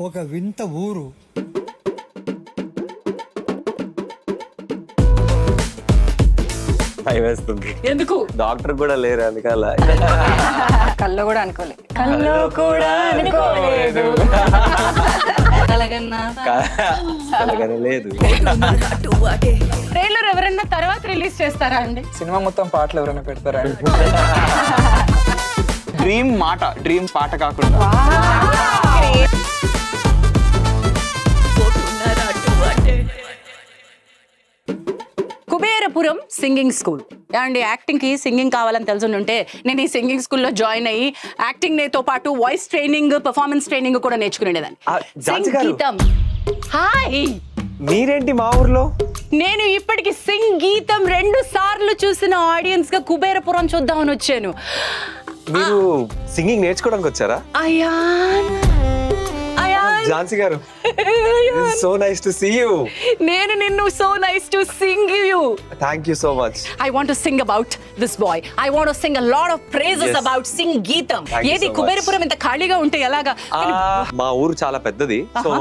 ఒక వింత ఊరు. వేస్తుంది ఎందుకు డాక్టర్ కూడా లేరు అందుకల కల్లో కూడా అనుకోలేదు. కల్లో కూడా అనుకోలేదు. అలాగనే లేదు. ట్రైలర్ ఎవరైనా తర్వాత రిలీజ్ చేస్తారా అండి? సినిమా మొత్తం పాటలు ఎవరైనా పెడతారా? డ్రీమ్ పాట కాకుండా కుబేరపురం సింగింగ్ స్కూల్ అండి. యాక్టింగ్ కి సింగింగ్ కావాలని తెలుసుంటే నేను ఈ సింగింగ్ స్కూల్లో జాయిన్ అయ్యి యాక్టింగ్ తో పాటు వాయిస్ ట్రైనింగ్, పర్ఫార్మెన్స్ ట్రైనింగ్ కూడా నేర్చుకునేదాన్ని. ఝాన్సీ గారు. హాయ్, మీరేంటి మా ఊర్లో? నేను ఇప్పటికి సింగ్ గీతం 2 సార్లు చూసిన ఆడియన్స్ గా కుబేరపురం చూద్దామని వచ్చాను. మీరు సింగింగ్ నేర్చుకోవడానికి వచ్చారా? Ayan Jhansi garu, so nice to see you. నేను నిన్ను so nice to sing you. Thank you so much. I want to sing about this boy. I want to sing a lot of praises about Sing Geetham. ఏది కుబేరపురం ఇంత ఖాళీగా ఉంటే ఎలాగా? మా ఊరు చాలా పెద్దది, సో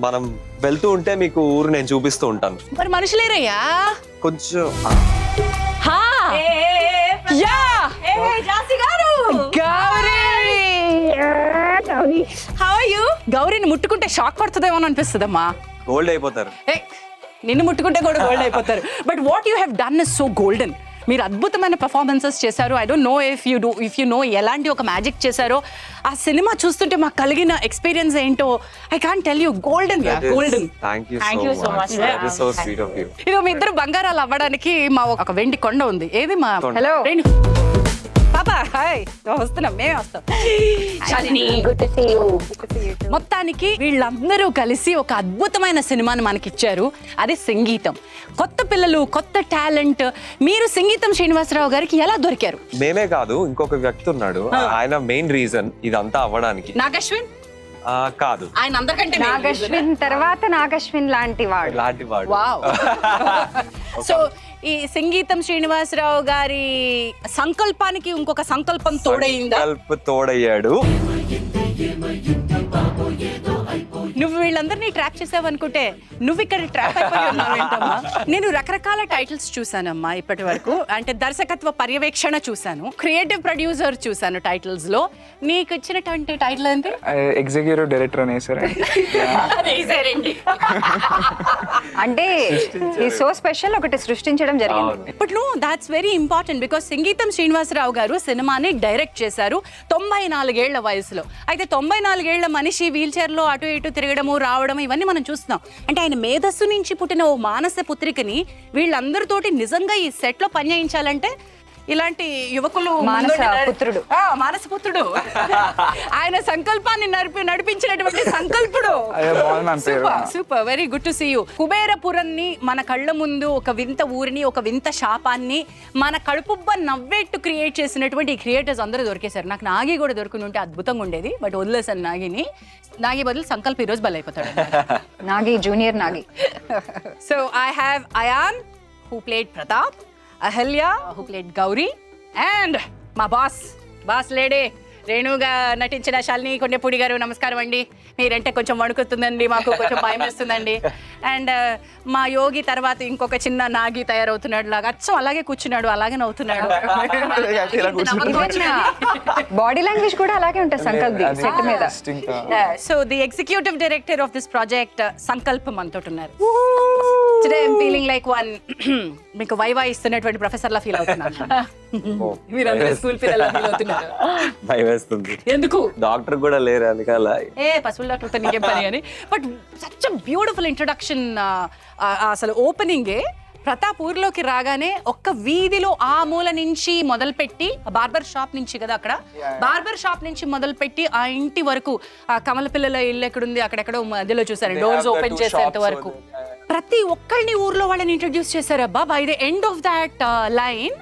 మనం వెళ్తూ ఉంటే మీకు ఊరు నేను చూపిస్తూ ఉంటాను. మరి మనుషులేరయ్యా కొంచెం గౌరీని ముట్టుకుంటే షాక్ పడుతుందేమో అనిపిస్తుందమ్మా. గోల్డ్ అయిపోతారు. నిన్ను ముట్టుకుంటే కూడా గోల్డ్ అయిపోతారు. But what you have done is so golden. మీరు అద్భుతమైన పర్ఫార్మెన్సెస్ చేశారు. I don't know if you know ఎలాంటి ఒక మ్యాజిక్ చేశారో. ఆ సినిమా చూస్తుంటే మాకు కలిగిన ఎక్స్పీరియన్స్ ఏంటో I can't tell you. Golden golden. Thank you so much. That is so sweet of you. ఇదిగో మీ ఇద్దరు బంగారాలు అవ్వడానికి మా ఒక వెండి కొండ ఉంది. ఏది మా హలో పాపా, హాయ్. వస్తున్నాం, మేమే వస్తాం. మొత్తానికి వీళ్ళందరూ కలిసి ఒక అద్భుతమైన సినిమాని మనకిచ్చారు. అది సంగీతం. కొత్త పిల్లలు, కొత్త టాలెంట్. మీరు సంగీతం శ్రీనివాసరావు గారికి ఎలా దొరికారు? మేమే కాదు, ఇంకొక వ్యక్తి ఉన్నాడు. ఆయన మెయిన్ రీజన్ ఇదంతా అవ్వడానికి. నాగ్ అశ్విన్ కాదు, ఆయన అందరికంటే నాగ్ అశ్విన్ తర్వాత నాగ్ అశ్విన్ లాంటి వాడు. వావ్. సో ఈ సంగీతం శ్రీనివాసరావు గారి సంకల్పానికి ఇంకొక సంకల్పం తోడయ్యాడు. నువ్వు వీళ్ళందరినీ ట్రాప్ చేసావనుకుంటే నువ్వు ఇక్కడ ట్రాప్ అయిపోయి ఉన్నావు ఏంటమ్మా? నేను రకరకాల టైటిల్స్ చూసానమ్మా ఇప్పటి వరకు. అంటే దర్శకత్వ పర్యవేక్షణ చూసాను, క్రియేటివ్ ప్రొడ్యూసర్ చూసాను టైటిల్స్ లో. నీకు ఇచ్చినటువంటి టైటిల్ ఏంటి? ఎగ్జిక్యూటివ్ డైరెక్టర్ అంటే ఈ సో స్పెషల్ ఒకటి సృష్టించడం జరిగింది. But no, that's very important because సంగీతం శ్రీనివాసరావు గారు సినిమాని డైరెక్ట్ చేశారు 94 ఏళ్ల వయసులో. అయితే 94 ఏళ్ల మనిషి వీల్ చైర్ లో అటు ఇటు తిరగడము, రావడం, ఇవన్నీ మనం చూస్తున్నాం. అంటే ఆయన మేధస్సు నుంచి పుట్టిన ఓ మానస పుత్రికని వీళ్ళందరితోటి నిజంగా ఈ సెట్ లో పనిచేయించాలంటే ఇలాంటి యువకులు మానసపుత్రుడు ఆయన సంకల్పాన్ని నడిపించినటువంటి సంకల్పుడు. Super, very good to see you. కుబేరపురాన్ని మన కళ్ళ ముందు ఒక వింత ఊరిని, ఒక వింత శాపాన్ని మన కడుపుబ్బ నవ్వేట్టు క్రియేట్ చేసినటువంటి క్రియేటర్స్ అందరూ దొరికేశారు. నాకు నాగి కూడా దొరుకుని ఉంటే అద్భుతంగా ఉండేది, బట్ వదిలేసాను నాగిని. నాగి బదులు సంకల్ప్ ఈరోజు బల్ అయిపోతాడు. Nagi, junior Nagi. So I have Ayan who played Pratap, Ahalya who played Gauri, and మా బాస్ లేడీ రేణుగా నటించిన శాలిని కొండెపూడి గారు. నమస్కారం అండి. మీరంటే కొంచెం వణుకుతుందండి, మాకు కొంచెం భయం వేస్తుందండి. అండ్ మా యోగి తర్వాత ఇంకొక చిన్న నాగి తయారవుతున్నాడు లాగా, అచ్చం అలాగే కూర్చున్నాడు, అలాగే నవ్వుతున్నాడు. బాడీ లాంగ్వేజ్ కూడా అలాగే ఉంటుంది సంకల్ప్ సెట్ మీద. So the executive director of this project Sankalp మనతో ఉన్నారు. Today I'm feeling like one మీకు వైవా ఇస్తున్నటువంటి ప్రొఫెసర్ లా ఫీల్ అవుతున్నాను. మీరందరూ స్కూల్ పిల్లల ఫీల్ అవుతున్నారు. భయం వేస్తుంది. ఎందుకు? డాక్టర్ కూడా లేరు అందుకల. పశువుల డాక్టర్తో నీకేం పని అని. But such a beautiful introduction. అసలు ఓపెనింగే ప్రతాప్ ఊర్లోకి రాగానే ఒక్క వీధిలో ఆ మూల నుంచి మొదలుపెట్టి, బార్బర్ షాప్ నుంచి కదా అక్కడ, బార్బర్ షాప్ నుంచి మొదలుపెట్టి ఆ ఇంటి వరకు, ఆ కమల పిల్లల ఇల్లు ఎక్కడుంది అక్కడెక్కడో మధ్యలో చూసారు, డోర్స్ ఓపెన్ చేసేంత వరకు ప్రతి ఒక్కరిని ఊర్లో వాళ్ళని ఇంట్రడ్యూస్ చేశారు. అబ్బా, by the end of that line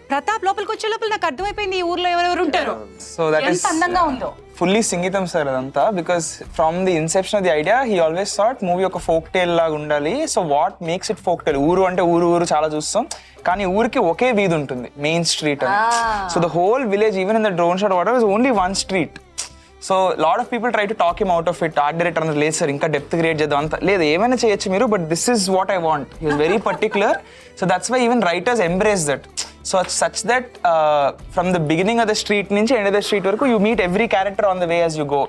Pratap లోపలికి వచ్చే లోపల నాకు అర్థమైపోయింది ఈ ఊర్లో ఎవరెవరు ఉంటారు. సో దట్ ఎంత అందంగా ఉందో. ఫుల్లీ సంగీతం సార్ అదంతా. Because from the inception of the idea he always thought movie ఒక ఫోక్ టేల్ లాగా ఉండాలి. So what makes it folk tale? ఊరు అంటే ఊరు చాలా చూస్తాం, కానీ ఊరికి ఒకే వీధి ఉంటుంది, మెయిన్ స్ట్రీట్ అని. So the whole village, even in the drone shot water, is only one street. So lot of people try to talk him out of it. Art director అన్నది లేదు సార్, ఇంకా డెప్త్ క్రియేట్ చేద్దాం అంత లేదు, ఏమైనా చేయొచ్చు మీరు, but this is what I want. He was very particular. So that's why even writers embrace that. So such that from the beginning of the street నుంచి ఎండ్ ఆఫ్ ద స్ట్రీట్ వరకు you meet every character on the way as you go.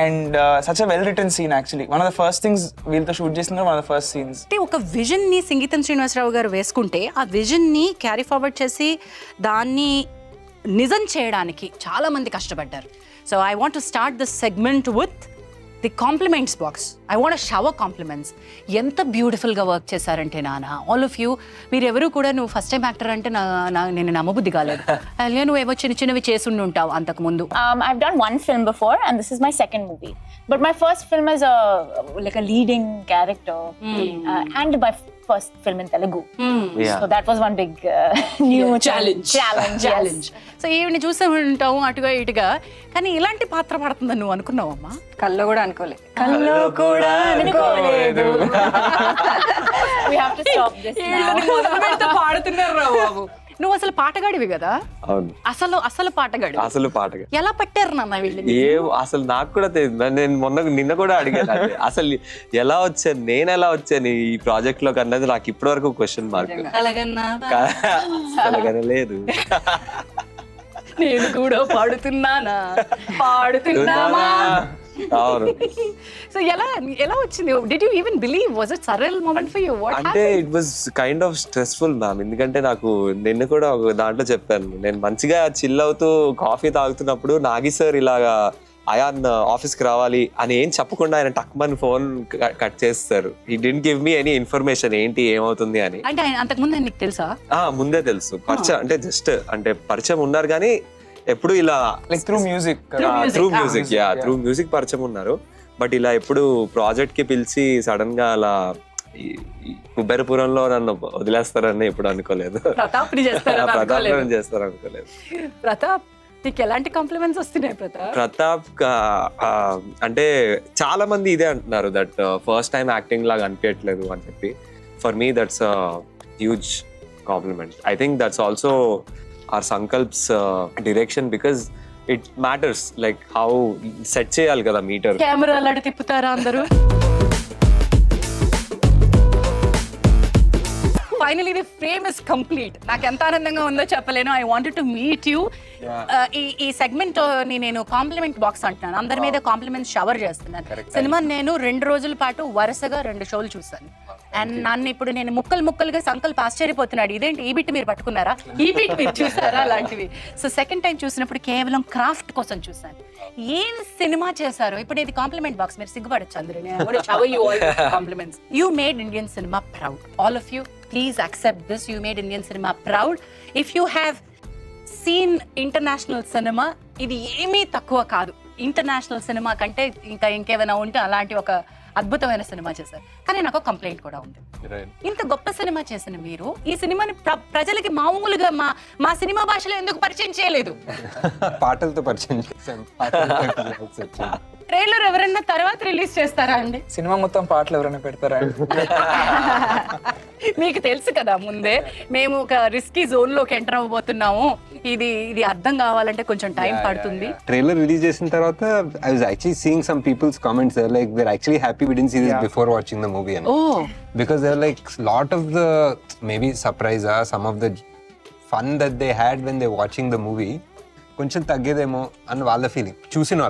And such a well written scene actually. One of the first things వీళ్ళతో shoot చేసిన one of the first scenes. అంటే ఒక vision ని సంగీతం శ్రీనివాసరావు గారు వేసుకుంటే ఆ విజన్ ని క్యారీ ఫార్వర్డ్ చేసి దాన్ని నిజం చేయడానికి చాలా మంది కష్టపడ్డారు. So I want to start this segment with the compliments box. I want shower compliments. ఎంత బ్యూటిఫుల్గా వర్క్ చేశారంటే నాన్న, ఆల్ ఆఫ్ యూ. మీరు ఎవరు కూడా నువ్వు ఫస్ట్ టైం యాక్టర్ అంటే నేను నమ్మబుద్ధి కాలేదు. అలా నువ్వు ఏవో చిన్న చిన్నవి చేసి ఉంటావు అంతకు ముందు. I've done one film before and this is my second movie. But my first film is like a leading character and my first film in Telugu. Yeah. So that was one big new challenge. Yes. So ఈవిని చూసే ఉంటావు అటుగా ఇటుగా, కానీ ఇలాంటి పాత్ర పడుతుందని నువ్వు అనుకున్నావమ్మా? కల్లో కూడా అనుకోలే. కల్లో కూడా అనుకోలేదు. We have to stop this now. పాడుతున్నారు రా బాబు. నువ్వు అసలు పాటగాడివి కదా? అవును, అసలు పాటగాడి. అసలు పాటగా ఎలా పట్టారు నాన్న వీళ్ళని? అసలు నాకు కూడా తెలియదు. నేను నిన్న కూడా అడిగాను అదే. అసలు ఎలా వచ్చాను, నేను ఎలా వచ్చాను ఈ ప్రాజెక్ట్ లోకి అన్నది నాకు ఇప్పటి వరకు క్వశ్చన్ మార్క్. అలాగనే లేదు. నేను కూడా పాడుతున్నామా? అవును. సో ఎలా వచ్చింది? Did you even believe? Was it surreal moment for you? What అంటే it was kind of stressful ma'am. ఎందుకంటే నాకు నిన్న కూడా ఒక దాంట్లో చెప్పాను, నేను మంచిగా చిల్ అవుతూ కాఫీ తాగుతున్నప్పుడు నాగి సార్ ఇలాగా అయాన్ ఆఫీస్కి రావాలి అని ఏం చెప్పకుండా ఆయన టక్మన్ ఫోన్ కట్ చేస్తారు. He didn't give me any information ఏంటి ఏమవుతుంది అని. అంటే అంతకు ముందు నీకు తెలుసా? ముందే తెలుసు. పరిచయం అంటే జస్ట్ అంటే పరిచయం ఉన్నారు కానీ ఎప్పుడు ఇలా like through music through music పరిచయం ఉన్నారు. బట్ ఇలా ఎప్పుడు ప్రాజెక్ట్ కి పిలిచి సడన్ గా అలా కుబేరపురంలో నన్ను వదిలేస్తారని ఎప్పుడు అనుకోలేదు. ప్రతాప్ చేస్తారు అనుకోలేదు. ప్రతాప్ నీకు ఎలాంటి కాంప్లిమెంట్స్ వస్తున్నాయి ప్రతాప్? అంటే చాలా మంది ఇదే అంటున్నారు, దట్ ఫస్ట్ టైం యాక్టింగ్ లాగా అనిపించట్లేదు అని చెప్పి. For me that's a huge compliment. I think that's also our Sankalp's direction because it matters, like how set cheyali kada meter. Camera అలా తిప్పుతారా అందరూ? Finally the frame is complete. నాకు ఎంత ఆనందంగా ఉందో చెప్పలేను. I wanted to meet you. ఈ segment ని నేను కాంప్లిమెంట్ బాక్స్ అంటున్నాను. అందరి మీద కాంప్లిమెంట్స్ షవర్ చేస్తున్నాను. సినిమా నేను 2 రోజుల పాటు వరుసగా 2 షోలు చూసాను. అండ్ నన్ను ఇప్పుడు నేను ముక్కలుగా సంకల్ప్ ఆశ్చర్యపోతున్నాడు, ఇదేంటి ఈ బిట్ మీరు పట్టుకున్నారా, ఈ బిట్ మీరు చూసారా అలాంటివి. సో సెకండ్ టైం చూసినప్పుడు కేవలం క్రాఫ్ట్ కోసం చూసాను. ఏం సినిమా చేశారు. ఇప్పుడు ఇది కాంప్లిమెంట్ బాక్స్, మీరు సిగ్గుపడచ్చు అందరూ. Compliments. You made Indian cinema proud. All of you please accept this. You made Indian cinema proud. If you have seen international cinema, ఇది ఏమీ తక్కువ కాదు. ఇంటర్నేషనల్ సినిమా కంటే ఇంకేమైనా ఉంటే అలాంటి ఒక అద్భుతమైన సినిమా చేశారు. కానీ నాకు కంప్లైంట్ కూడా ఉంది. ఇంత గొప్ప సినిమా చేసిన మీరు ఈ సినిమాని ప్రజలకి మామూలుగా మా సినిమా భాషలో ఎందుకు పరిచయం చేయలేదు? పాటలతో పరిచయం చేశాను. ట్రైలర్ ఎవరైనా తర్వాత రిలీజ్ చేస్తారా అండి? సినిమా మొత్తం పాటలు ఎవరైనా పెడతారా? మీకు తెలుసు కదా ముందే మేము ఒక రిస్కీ జోన్ లోకి ఎంటర్ అవ్వబోతున్నాము. ఇది అర్థం కావాలంటే కొంచెం టైం పడుతుంది. ట్రైలర్ రిలీజ్ చేసిన తర్వాత I was actually seeing some people's comments. They're like, we're actually happy we didn't see this before watching the movie. Because they're like, lot of the maybe surprise, some of the fun that they had when they're watching the movie కొంచెం తగ్గేదేమో అని వాళ్ళ feeling. చూసిన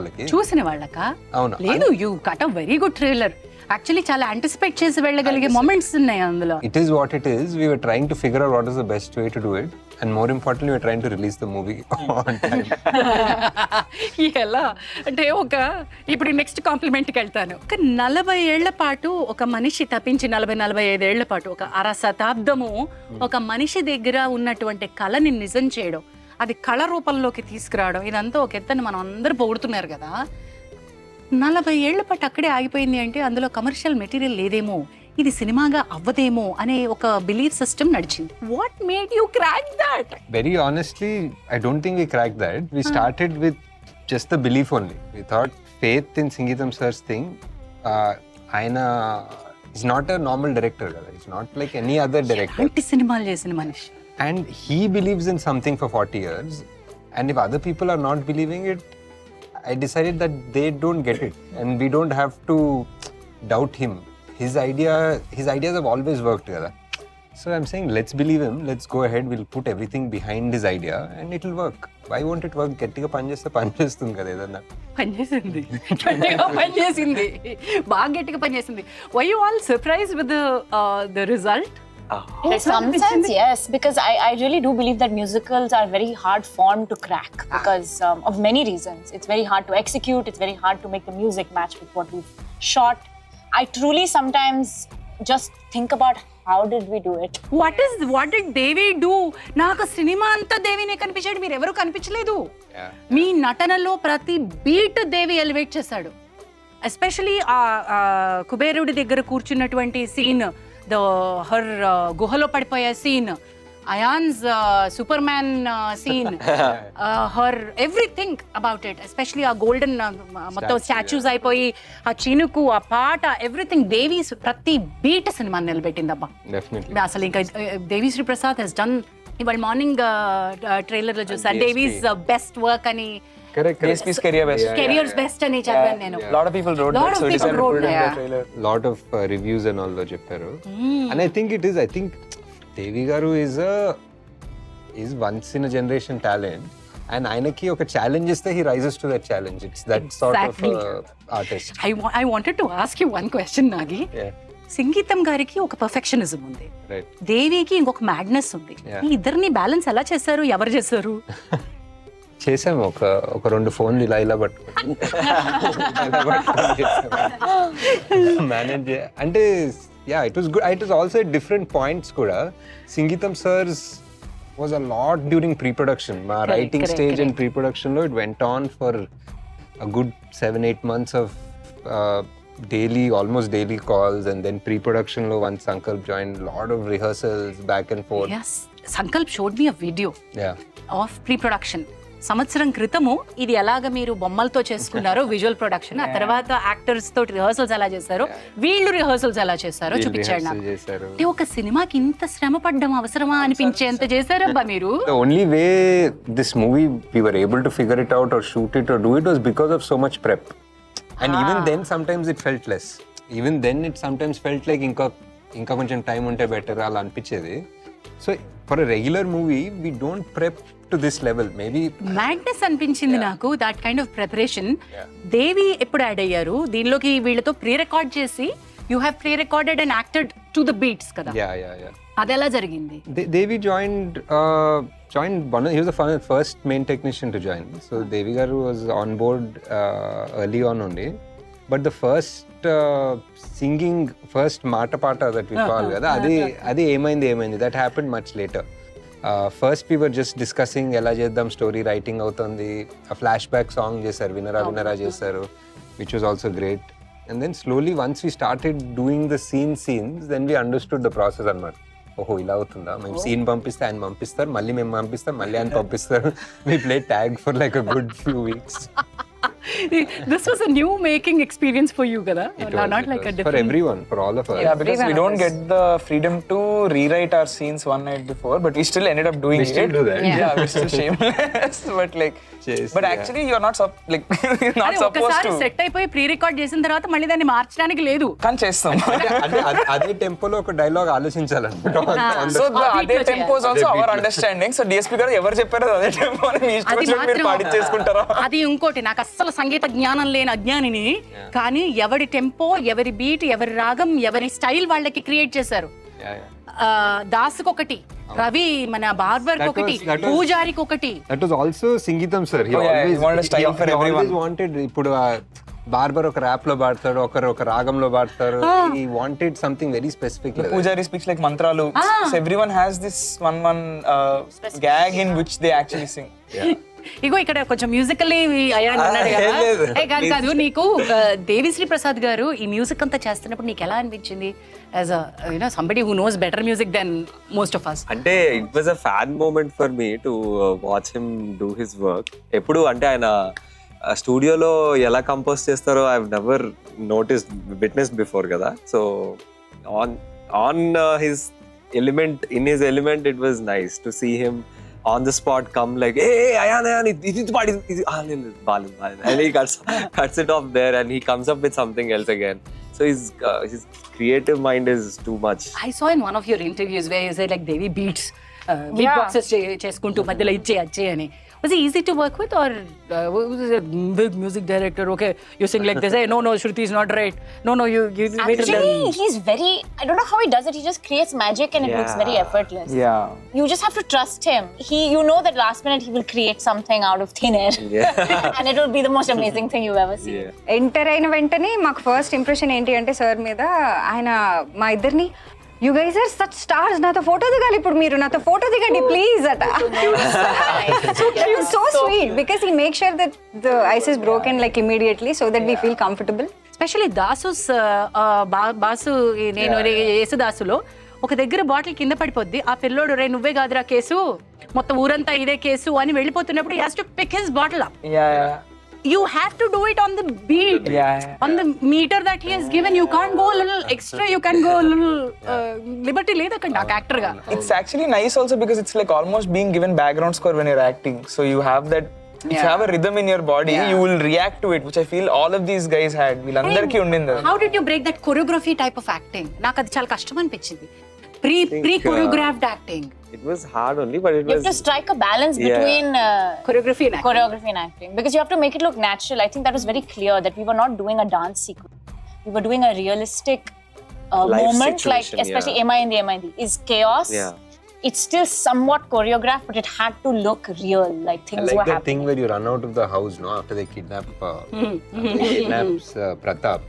వాళ్ళకా? అవును. లేదు, you cut a very good trailer. Actually చాలా anticipate చేసి వెళ్ళగలిగే moments ఉన్నాయి అందులో. It is what it is. We were trying to figure out what is the best way to do it. And more importantly, we were trying to release the movie on time. ఎలా అంటే ఇప్పుడు next కాంప్లిమెంట్కి వెళ్తాను. ఒక 40 ఏళ్ల పాటు ఒక మనిషి తప్పించి 40-45 ఏళ్ల పాటు ఒక అర శతాబ్దము ఒక మనిషి దగ్గర ఉన్నటువంటి కళని నిజం చేయడం, అది కళ రూపంలోకి తీసుకురావడం, ఇదంతా ఒక ఎత్తని మనం అందరూ పొగుడుతున్నారు కదా. 40 ఏళ్ల పాటు అక్కడే ఆగిపోయింది అంటే అందులో కమర్షియల్ మెటీరియల్ లేదేమో, ఇది సినిమాగా అవ్వదేమో అనే ఒక బిలీఫ్ సిస్టమ్ నడిచింది. What made you crack that? Very honestly, I don't think we cracked that. We started with just the belief only. We thought faith in Sing Geetham sir's thing. Aina is not a normal director. He's not like any other director. ఎలాంటి సినిమాలు చేసిన మనిషి. And he believes in something for 40 years. And if other people are not believing it, I decided that they don't get it, and we don't have to doubt him. His ideas have always worked together. So I'm saying, let's believe him. Let's go ahead. We'll put everything behind his idea, and it'll work. Why won't it work? గట్టిగా పనిచేస్తే పనిచేస్తుంది కదా ఏదన్నా. పనిచేసింది, గట్టిగా పనిచేసింది, బాగా గట్టిగా పనిచేసింది. Were you all surprised with the result? In some sense, yes, because I really do believe that musicals are very hard form to crack because of many reasons. It's very hard to execute. It's very hard to make the music match with what we've shot. I truly sometimes just think about how did we do it. What did Devi do? నాకు సినిమా అంతా దేవినే కనిపించాడు, మీరు ఎవరు కనిపించలేదు. మీ నటనలో ప్రతి బీట్ దేవి ఎలివేట్ చేశాడు. ఎస్పెషలీ ఆ కుబేరుడి దగ్గర కూర్చున్నటువంటి సీన్, హర్ గుహలో పడిపోయే scene, Ayan's superman scene, her everything about it, especially ఆ గోల్డెన్ మొత్తం స్టాచ్యూస్ అయిపోయి ఆ చినుకు, ఆ పాట, ఎవ్రీథింగ్ దేవి ప్రతి బీట్ సినిమాని నిలబెట్టిందబ్బా. అసలు ఇంకా దేవిశ్రీ ప్రసాద్ హెస్ డన్. ఇవాళ మార్నింగ్ ట్రైలర్ లో చూసాను దేవీస్ బెస్ట్ వర్క్ అని, కెరియర్స్ బెస్ట్ అని చదివాను నేను. Lot of people wrote that, so decided to put it in the trailer. Lot of reviews and all lo చెప్పారు. And I think Devi garu is once in a generation talent, and ఆయనకి ఒక challenge ఇస్తే he rises to that challenge. It's that sort of artist. I wanted to ask you one question, Nagi. Singeetam గారికి ఒక perfectionism ఉంది, దేవికి ఇంకొక madness ఉంది. ఈ ఇద్దరిని బ్యాలెన్స్ ఎలా చేశారు, ఎవరు చేశారు? చేసాము ఒక 2 ఫోన్లు ఇలా పట్టుకుని మేనేజ్ అంటే it was good. It was also at different points kuda. Singeetham sirs was a lot during pre-production. My writing stage and pre-production lo it went on for a good 7-8 months of almost daily calls, and then pre-production lo once Sankalp joined, lot of rehearsals back and forth. Yes, Sankalp showed me a video of pre-production. సంవత్సరం క్రితము ఇది ఎలాగ మీరు బొమ్మలతో చేసుకున్నారో visual production, ఆ తర్వాత actors తోటి రిహర్సల్స్ ఎలా చేశారో, వీళ్ళు రిహర్సల్స్ ఎలా చేశారో చూపించాడు నాకు. అంటే ఒక సినిమాకి ఇంత శ్రమ పడ్డం అవసరమా అనిపించేంత చేశారబ్బా మీరు. The only way this movie we were able to figure it out or shoot it or do it was because of so much prep. And even then sometimes it felt less. Even then it sometimes felt like ఇంకా కొంచెం time ఉంటే better అలా అనిపించేది. So for a regular movie we don't prep to this level. Maybe మ్యాగ్నెస్ అనిపించింది నాకు that kind of preparation. Devi ఎప్పుడు add అయ్యారు దీనిలోకి? వీళ్ళతో ప్రీ రికార్డ్ చేసి you have pre recorded and acted to the beats కదా? అది ఎలా జరిగింది? Devi joined he was the first main technician to join. So Devi garu was on board early on only, but the first singing first mata pata that we call kada adi emaindi that happened much later. First we were just discussing ela cheddam, story writing avutundi, a flashback song chesaru, vinara chesaru, which was also great. And then slowly once we started doing the scenes, then we understood the process anamata. ఓహో ఇలా అవుతుందా, మేము scene పంపిస్తే ఆయన పంపిస్తారు, మళ్ళీ మేము పంపిస్తాం, మళ్ళీ ఆయన పంపిస్తారు. We played tag for like a good few weeks. This was a new making experience for you kada? Not like a different for everyone, for all of us. Yeah, because we don't get the freedom to rewrite our scenes one night before, but we still ended up doing it. We still do that. Yeah, we're still shameless. But like but actually you're not you're not supposed to. Set అయిపోయి pre record చేసిన తర్వాత మళ్ళీ దాన్ని మార్చడానికి లేదు. కానీ చేస్తాం. అదే టెంపోలో ఒక డైలాగ్ ఆలోచించాలన్నమాట. So అదే tempo is also our understanding. So DSP గారు ఎవరు చెప్పారో అదే టెంపో అని మీ ఇష్టం వచ్చినట్టు మీరు పాడించేసుకుంటారా? అది ఇంకోటి, నాకు అస్సలు సంగీత జ్ఞానం లేని అజ్ఞానిని, కానీ ఎవరి టెంపో, ఎవరి బీట్, ఎవరి రాగం, ఎవరి స్టైల్ వాళ్ళకి క్రియేట్ చేశారు. దాసుకు ఒకటి, రవి మన బార్బర్ ఒకటి, పూజారికి ఒకటి. That was also Singeetham sir. He always wanted a style for everyone. Always wanted, ఇప్పుడు బార్బర్ ఒక ర్యాప్ లో పాడతాడు, ఒకరు ఒక రాగంలో పాడతారు. He wanted something very specific. Pujari speaks like mantralu. So everyone has this one gag in which they actually sing. ఇగో ఇక్కడ కొంచెం మ్యూజికల్లీ అయ్యాను అన్నాడు కదా. కాదు, నీకు దేవిశ్రీ ప్రసాద్ గారు ఈ మ్యూజిక్ అంతా చేస్తున్నప్పుడు నీకు ఎలా అనిపించింది as a somebody who knows better music than most of us? అంటే it was a fan moment for me to watch him do his work. ఎప్పుడు అంటే ఆయన స్టూడియోలో ఎలా కంపోజ్ చేస్తారో I have never witnessed before కదా. So on his element, in his element, it was nice to see him on the spot come like, hey, Ayan, this party, Balu, and he cuts it off there, and he comes up with something else again. So his creative mind is too much. I saw in one of your interviews where you said like Devi beats, beatboxes చేసుకుంటూ మధ్యలో ఇచ్చే అని. Was he easy to work with, or was he a big music director? Okay, you sing like this. Hey, no, Shruti is not right. No, you wait. Actually, he's very, I don't know how he does it. He just creates magic and it looks very effortless. Yeah. You just have to trust him. You know that last minute he will create something out of thin air. And it will be the most amazing thing you've ever seen. Enter అయిన వెంటనే మాకు first impression ఏంటి అంటే sir మీద ఆయన మా ఇద్దరిని you guys are such stars, నాతో ఫోటో దిగాలి ఇప్పుడు, మీరు నాతో ఫోటో దిగండి ప్లీజ్ అట. So sweet because he make sure that the eyes is broken like immediately so that we feel comfortable. Specially boss నేను యేసుదాసులో ఒక దగ్గర బాటిల్ కింద పడిపోద్ది, ఆ పిల్లోడు రే నువ్వే కాదురా కేసు, మొత్తం ఊరంతా ఇదే కేసు అని వెళ్ళిపోతున్నప్పుడు he has to pick his bottle up. You have to do it on the beat, on the meter that he has given. You can't go a little extra, you can go a little liberty ledakandi a actor ga. It's actually nice also because it's like almost being given background score when you're acting, so you have that. If you have a rhythm in your body, you will react to it, which I feel all of these guys had. Villandarki undindi. How did you break that choreography type of acting? నాకు అది చాలా కష్టం అనిపించింది. Pre choreographed acting. It was hard only, but it You have to strike a balance between Choreography and acting because you have to make it look natural. I think that was very clear that we were not doing a dance sequence. We were doing a realistic moment, like especially Emaindi is chaos. It's still somewhat choreographed, but it had to look real, like things were happening. Thing where you run out of the house, no, after they kidnaps Pratap.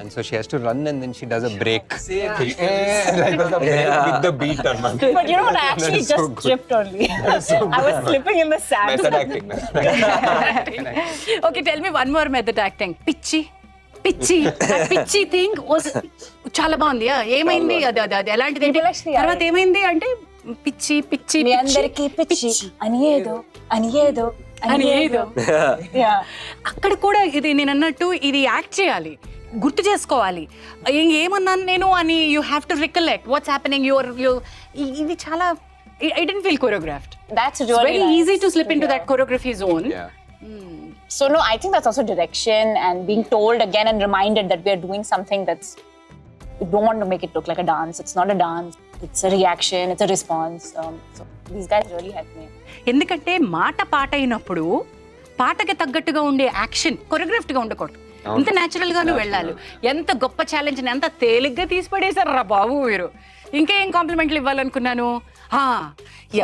And so she has to run and then she does a break. Like with the beat. But you know what? I actually just tripped only. I was slipping in the sand. Method acting. Okay, tell me one more method acting. Pichi. That pitchy thing was చాలా బాగుంది. ఏమైంది అది ఎలాంటిది తర్వాత ఏమైంది అంటే పిచ్చి మీ అందరికీ పిచ్చి అని ఏదో అక్కడ కూడా ఇది నేను అన్నట్టు ఇది యాక్ట్ చేయాలి, గుర్తు చేసుకోవాలి ఏమన్నాను నేను అని. You have to recollect what's happening. ఇది చాలా I didn't feel choreographed. That's really very nice. easy to slip into that choreography zone. So no, I think that's also direction and being told again and reminded that we are doing something that's, you don't want to make it look like a dance. It's not a dance. It's a reaction. It's a response. So these guys really helped me. ఎందుకంటే మాట పాట అయినప్పుడు పాటకి తగ్గట్టుగా ఉండే action కొరియోగ్రాఫ్డ్గా ఉండకూడదు. ఎంత natural గాను వెళ్ళాలి. ఎంత గొప్ప ఛాలెంజ్ ని ఎంత తేలిగ్గా తీసి పడేశారు రా బాబు మీరు. ఇంకేం కాంప్లిమెంట్లు ఇవ్వాలనుకున్నాను.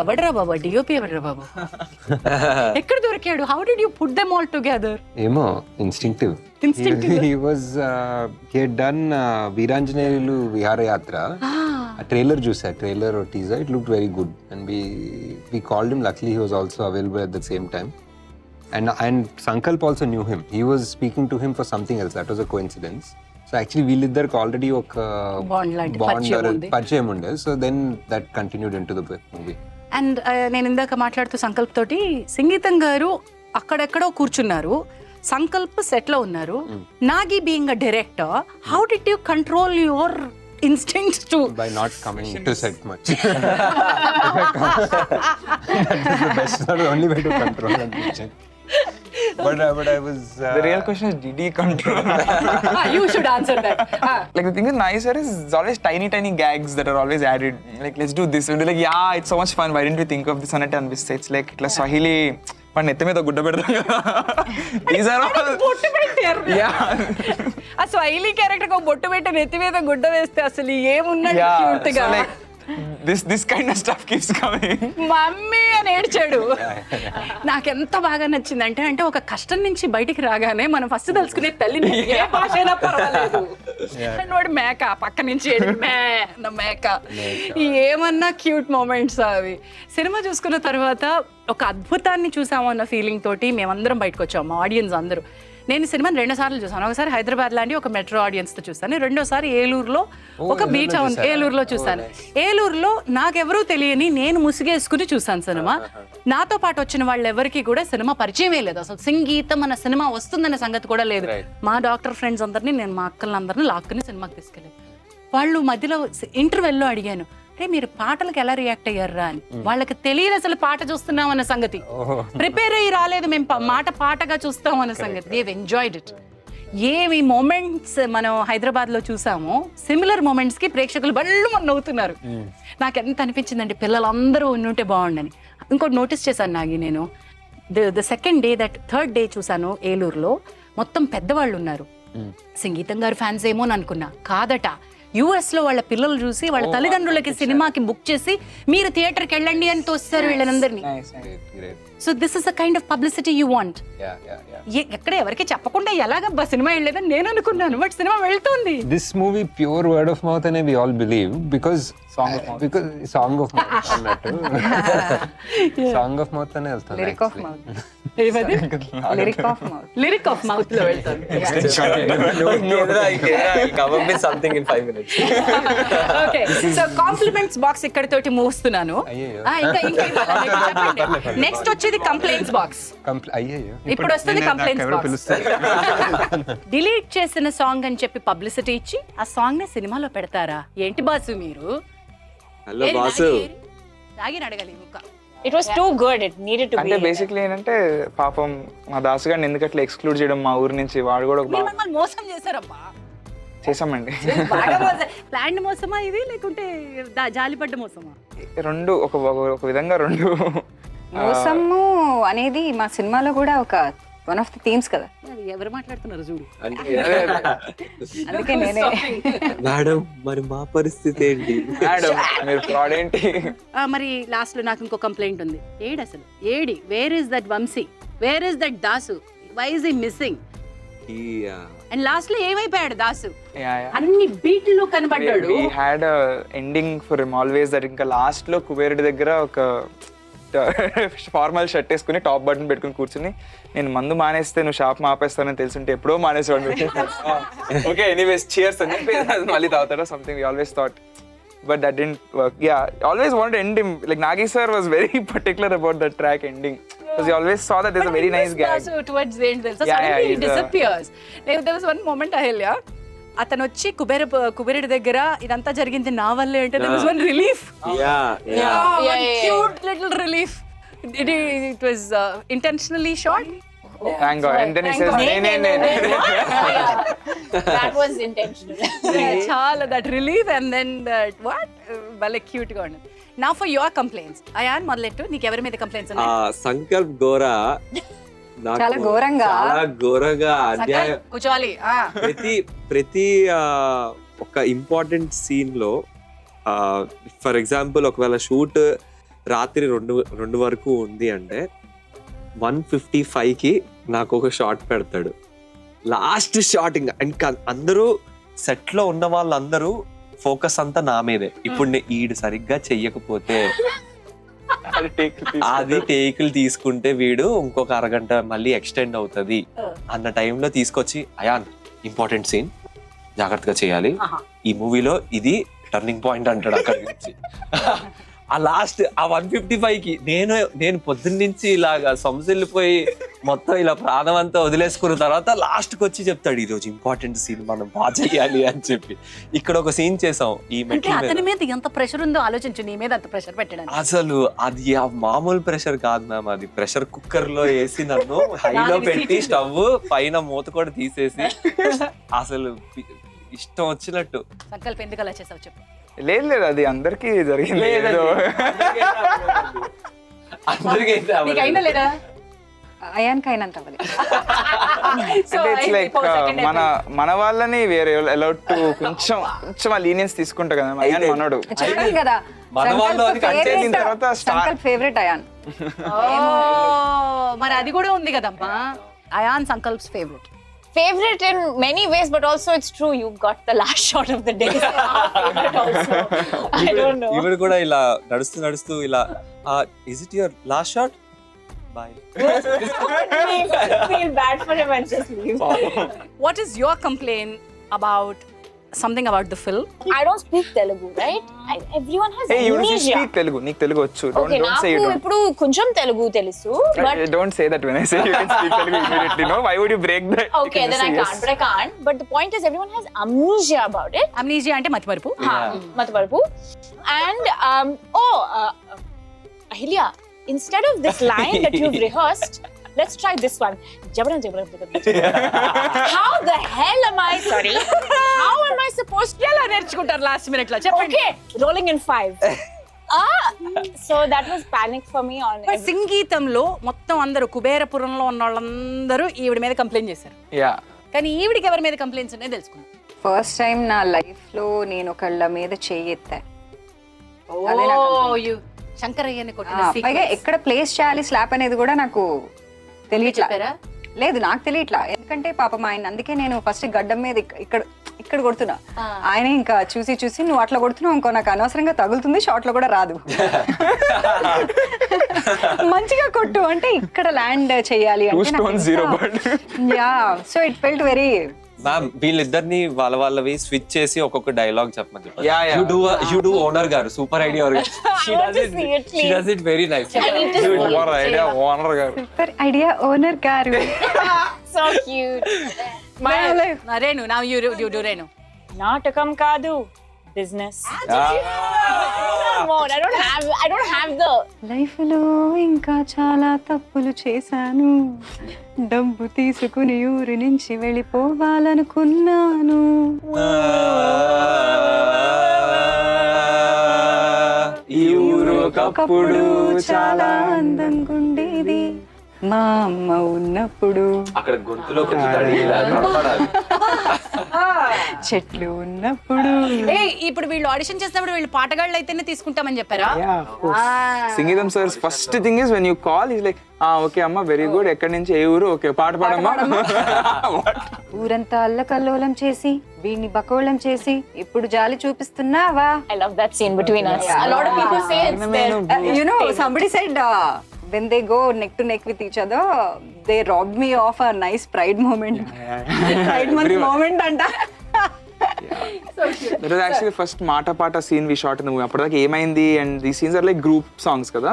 ఎవడరా బాబు డిఓపి, ఎవడరా బాబు ఎక్కడ దొరికాడు? How did you put them all together? ఏమో ఇన్స్టింక్టివ్. he had done వీరాంజనేయులు విహారయాత్ర. ఆ ట్రైలర్ చూసా, trailer teaser, it looked very good and we called him. Luckily he was also available at the same time. And Sankalp also knew him. He was speaking to him for something else. That was a coincidence. So actually వీళ్ళిద్దరికి already ఒక పరిచయం ఉండే. So then that continued into the movie. And నేను ఇందాక మాట్లాడుతూ సంకల్ప్ తోటి సంగీతం గారు అక్కడెక్కడో కూర్చున్నారు, సంకల్ప్ సెట్ లో ఉన్నారు. Nagi being a director, how did you control your instincts to by not coming to set much. That is the best, not the only way to control and kitchen. But I was the real question is, did he control? You should answer that. Like the thing is nice here is it's always tiny gags that are always added. Like let's do this, and we're like yeah, it's so much fun, why didn't we think of this on it? And it's like itla Swahili pan nette మీద గుడ్డ పెడతాం కదా. These are all బొట్టు పెట్టారు. ఆ స్వైలీ character కు బొట్టు పెట్టి నెత్తి మీద గుడ్డ వేస్తే అసలు ఏమున్నాడు క్యూట్ గా. This kind of stuff keeps coming. Mummy అని ఏడ్చాడు. నాకెంత బాగా నచ్చిందంటే అంటే ఒక కష్టం నుంచి బయటికి రాగానే మనం ఫస్ట్ తెలుసుకునే తల్లిని ఏ భాష అయినా పర్వాలేదు. అండ్ వాడు మేక పక్క నుంచి మేక ఏమన్నా క్యూట్ మూమెంట్స్ అవి. సినిమా చూసుకున్న తర్వాత ఒక అద్భుతాన్ని చూసాము అన్న ఫీలింగ్ తోటి మేమందరం బయటకు వచ్చాము, మా ఆడియన్స్ అందరూ. నేను సినిమాని 2 సార్లు చూసాను. ఒకసారి హైదరాబాద్ లాంటి ఒక మెట్రో ఆడియన్స్తో చూసాను, రెండోసారి ఏలూరులో ఒక బీచ్ ఏలూరులో చూసాను. ఏలూరులో నాకెవరూ తెలియని నేను ముసిగేసుకుని చూసాను సినిమా. నాతో పాటు వచ్చిన వాళ్ళెవరికి కూడా సినిమా పరిచయమే లేదు, అసలు సింగ్ గీతం అన్న సినిమా వస్తుందన్న సంగతి కూడా లేదు. మా డాక్టర్ ఫ్రెండ్స్ అందరినీ నేను మా అక్కలందరినీ లాక్కుని సినిమాకి తీసుకెళ్ళాను. వాళ్ళు మధ్యలో ఇంటర్వెల్లో అడిగాను, రే మీరు పాటలకు ఎలా రియాక్ట్ అయ్యారా అని. వాళ్ళకి తెలియదు అసలు పాట చూస్తున్నాం అన్న సంగతి. ప్రిపేర్ అయ్యి రాలేదు, మేము పాటగా చూస్తాం అన్న సంగతి. Dev enjoyed it. ఏమి మూమెంట్స్ మనం హైదరాబాద్ లో చూసామో సిమిలర్ మూమెంట్స్ కి ప్రేక్షకులు బళ్ళు నవ్వుతున్నారు. నాకు ఎంత అనిపించిందంటే పిల్లలందరూ ఉంటే బాగుండని. ఇంకోటి నోటీస్ చేశాను నాగి, నేను the second day that third day చూసాను ఏలూరులో, మొత్తం పెద్దవాళ్ళు ఉన్నారు. సంగీతం గారు ఫ్యాన్స్ ఏమో అని అనుకున్నా, కాదట. US లో వాళ్ళ పిల్లలు చూసి వాళ్ళ తల్లిదండ్రులకి సినిమాకి బుక్ చేసి మీరు థియేటర్కి వెళ్ళండి అని తోస్తారు వీళ్ళందరినీ. So this is a kind of publicity you want. ఎక్కడ ఎవరికి చెప్పకుండా ఎలాగబ్బా సినిమా వెళ్ళలేదని నేను అనుకున్నాను, బట్ సినిమా వెళ్తుంది. This movie pure word of mouth and we all believe because song of mouth అన్నట్టు song of mouth అనే వెళ్తాను. లిరిక్ ఆఫ్ మౌత్ లో వెళ్తాను. Come up with something in 5 minutes. Okay, so compliments box ఇక్కడ తోటి మూస్తున్నాను. అయ్యయ్యో. Next వచ్చేది complaints box. అయ్యయ్యో, ఇప్పుడు వస్తుంది కంప్లైంట్స్ బాక్స్. డిలీట్ చేసిన సాంగ్ అని చెప్పి పబ్లిసిటీ ఇచ్చి ఆ సాంగ్ ని సినిమాలో పెడతారా ఏంటి బాసు మీరు? హలో బాసు, నాగిని అడగాలి ముక్క. It was too good. It needed to be. అంటే బేసిక్లీ ఏంటంటే పాపం మా దాసు గారిని ఎందుకు అట్లా ఎక్స్క్లూడ్ చేయడం మా ఊరి నుంచి, వాడు కూడా ఒక మీరు మమ్మల్ని మోసం చేశారమ్మా. చేసామండి. ప్లాన్ మోసమా ఇది, లేకుంటే జాలిపడ్డ మోసమా? రెండు ఒక విధంగా రెండు. మోసము అనేది మా సినిమాలో కూడా ఒక వన్ ఆఫ్ ది థీమ్స్ కదా. అది ఎవరు మాట్లాడుతున్నారు చూడు. అందుకే నేనే మేడం మరి మా పరిస్థితి ఏంటి? మేడం మీరు ఫ్రాడ్ ఏంటి? మరి లాస్ట్ లో నాకు ఇంకో కంప్లైంట్ ఉంది. ఏడు అసలు ఏడి, where is that Vamsi, where is that Dasu, why is he missing? And last లో ఏమైపోయాడు దాసు? అన్ని బీట్లు కనబడ్డాడు. We had a ending for him always that ఇంకా లాస్ట్ లో కుబేరుడి దగ్గర ఒక ఫార్మల్ షర్ట్ వేసుకుని టాప్ బటన్ పెట్టుకుని కూర్చుని, నేను మందు మానేస్తే నువ్వు షాప్ మాపేస్తానని తెలుసుంటే ఎప్పుడో మానేసేవాడు. ఓకే ఎనీవేస్ చియర్స్ అని చెప్పి మళ్ళీ తాగుతాడు something. We always thought but that didn't work. Yeah, always wanted to end him. Like Nagi sir was very particular about that track ending because he always saw that there's a very nice gag. So towards the end, so suddenly he disappears. There was one moment Ahilya, అతను వచ్చి కుబేరుడి దగ్గర ఇదంతా జరిగింది నా వల్లే అంటే there was one relief. Cute little relief. It was intentionally shot. Thank God. And then he says, "Nee." That was intentional. Chala that relief and then that what? Vale cute గా ఉంది. Now for your complaints. Ayan మొదలెట్టు, నీకు ఎవరి మీద complaints ఉన్నాయి? సంకల్ప్ గోరా చాలా ఘోరంగా అధ్యాయం. కూర్చోవాలి. ప్రతి ఒక ఇంపార్టెంట్ సీన్ లో ఫర్ ఎగ్జాంపుల్ ఒకవేళ షూట్ రాత్రి 2 వరకు ఉంది అంటే 1:55 కి నాకు ఒక షాట్ పెడతాడు. లాస్ట్ షాట్ ఇంకా అందరూ సెట్ లో ఉన్న వాళ్ళందరూ ఫోకస్ అంతా నా మీదే. ఇప్పుడు ఈడు సరిగ్గా చెయ్యకపోతే అది టేకులు తీసుకుంటే వీడు ఇంకొక అరగంట మళ్ళీ ఎక్స్టెండ్ అవుతుంది అన్న టైంలో తీసుకొచ్చి, అయాన్ ఇంపార్టెంట్ సీన్ జాగ్రత్తగా చేయాలి, ఈ మూవీలో ఇది టర్నింగ్ పాయింట్ అంటాడు. అక్కడి నుంచి ఆ లాస్ట్ ఆ 1:55 కి నేను పొద్దున్న నుంచి ఇలాగా సొమసిల్లిపోయి మొత్తం ఇలా ప్రాణం అంతా వదిలేసుకున్న తర్వాత లాస్ట్ కి వచ్చి చెప్తాడు, ఈ రోజు ఇంపార్టెంట్ సీన్ మనం బాగా చేయాలి అని చెప్పి. ఇక్కడ ఒక సీన్ చేసాం ఈ మెట్ల అతని మీద ఎంత ప్రెషర్ ఉందో ఆలోచించు, నీ మీద అంత ప్రెషర్ పెట్టడానికి. అసలు అది ఆ మామూలు ప్రెషర్ కాదు మ్యామ్, అది ప్రెషర్ కుక్కర్ లో వేసి నన్ను హైలో పెట్టి స్టవ్ పైన మూత కూడా తీసేసి అసలు ఇష్టం వచ్చినట్టు. సంకల్పం ఎందుకు అలా చేసావు చెప్పు. లేదు అది అందరికీ జరిగింది. నీకైనా లేదా? అయాన్ కైనంత అవ్వలేదు. మన వాళ్ళని వేరే అలౌడ్ టు కొంచెం ఆ లీనియన్స్ తీసుకుంటా కదా. అయాన్ మనోడు చెప్పాను కదా, సంకల్ప్ ఫేవరెట్ అయాన్. మరి అది కూడా ఉంది కదమ్మా, ion సంకల్ప్స్ Favorite in many ways, but also it's true you got the last shot of the day. Favorite also. I don't know. ఈవిడ కూడా ఇలా నడుస్తూ ఇలా is it your last shot? Bye. Feel bad for him and just leave. What is your complaint about something about the film. I don't speak Telugu, right? Everyone has Hey, you amnesia. speak Telugu. నీకు తెలుగు వచ్చు. Okay, Don't say you నాకు don't. ఇప్పుడు కొంచెం తెలుగు తెలుసు, but Don't say that when I say you can speak Telugu immediately. No, why would you break that? You okay, can then just I say can't. yes. But I can't. But the point is, everyone has amnesia about it. Amnesia అంటే మతిమరుపు. Mataparapu. And Ahilya, instead of this line that you've rehearsed, let's try this one. Jabran. How the hell am I? Sorry. How am I supposed to? ఎలా నేర్చుకుంటారు last minute లో చెప్పండి. Okay, rolling in 5. So that was panic for me on. సంగీతంలో మొత్తం అందరూ కుబేరపురంలో ఉన్న వాళ్ళందరూ ఈవిడ మీద కంప్లైంట్ చేశారు. Yeah. కానీ ఈవిడికి ఎవరి మీద కంప్లైంట్స్ ఉన్నాయో తెలుసుకున్నాం. ఫస్ట్ టైం నా లైఫ్ లో నేను ఒకళ్ళ మీద చెయ్యెత్తా. శంకరయ్యని కొట్టిన పైగా sequence. ఎక్కడ ప్లేస్ చేయాలి స్లాప్ అనేది కూడా నాకు తెలియట్లా. చెప్పారా? లేదు, నాకు తెలియట్లా. ఎందుకంటే పాపం ఆయన, అందుకే నేను ఫస్ట్ గడ్డం మీద ఇక్కడ కొడుతున్నా. ఆయన ఇంకా చూసి నువ్వు అట్లా కొడుతున్నావు ఇంకో నాకు అనవసరంగా తగులుతుంది, షార్ట్ లో కూడా రాదు, మంచిగా కొట్టు అంటే ఇక్కడ ల్యాండ్ చేయాలి Two stones, zero bird. Yeah, so it felt very. Ma'am వీళ్ళిద్దరిని వాళ్ళవి స్విచ్ చేసి ఒక్కొక్క డైలాగ్ చెప్పమని చెప్పారు. Yeah. యు డూ ఓనర్ గారు, super idea. She does it very nice. Super idea, owner గారు. సూపర్ ఐడియా ఓనర్ గారు. So cute. Renu, now you do Renu. నాటకం కాదు, business. Come on, I don't have the. Life లో ఇంకా చాలా తప్పులు చేశాను, డబ్బు తీసుకుని ఊరి నుంచి వెళ్ళిపోవాలనుకున్నాను. ఈ ఊరు ఒకప్పుడు చాలా అందంగా ఉండేది మా అమ్మ ఉన్నప్పుడు, అక్కడ గొంతులో కొంచెం తడిలాగా చెట్లు ఉన్నప్పుడు. ఇప్పుడు వీళ్ళు ఆడిషన్ చేసినప్పుడు వీళ్ళు పాటగాళ్ళు అయితేనే తీసుకుంటామని చెప్పారా? సంగీతం sir first thing is when you call is like okay అమ్మా వెరీ గుడ్, ఎక్కడి నుంచి ఏ ఊరు, ఓకే పాట పాడమ్మా. ఊరంతా అల్లకల్లోలం చేసి వీడిని బకోళం చేసి ఇప్పుడు జాలి చూపిస్తున్నావా. I love that scene between us. A lot of people say it's there. You know, somebody said when they go neck to neck with each other, they robbed me of a nice pride moment. Pride month moment anta. That was actually the first Mata Pata scene we shot in the movie. అప్పటిదాకా ఏమైంది, and these scenes are like group songs కదా.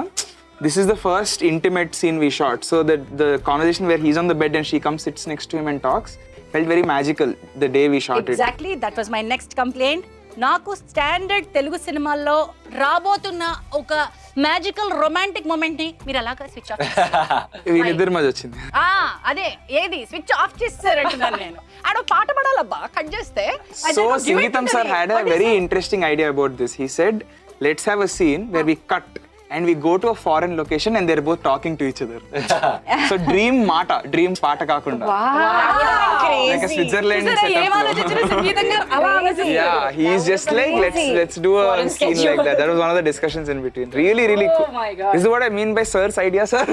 This is the first intimate scene we shot. So the conversation where he's on the bed and she comes, sits next to him and talks felt very magical the day we shot it. Exactly, that was my next complaint. నాకు standard Telugu సినిమాల్లో రాబోతున్న ఒక magical romantic moment ని మీరు అలాగా switch off వీళ్ళిద్దరి మధ్య వచ్చింది. అదే ఏది స్విచ్ ఆఫ్ చేస్తారంటున్నాను నేను. ఆడ పాట పడాలబ్బా కట్ చేస్తే. So Geetham sir had a very interesting idea about this. He said, let's have a scene where we cut and we go to a foreign location and they're both talking to each other. So dream పాట కాకుండా. Like a Switzerland setup. Yeah, he's just like let's do a scene like that. That was one of the discussions in between. Really cool. my God. This is what I mean by sir's idea, sir.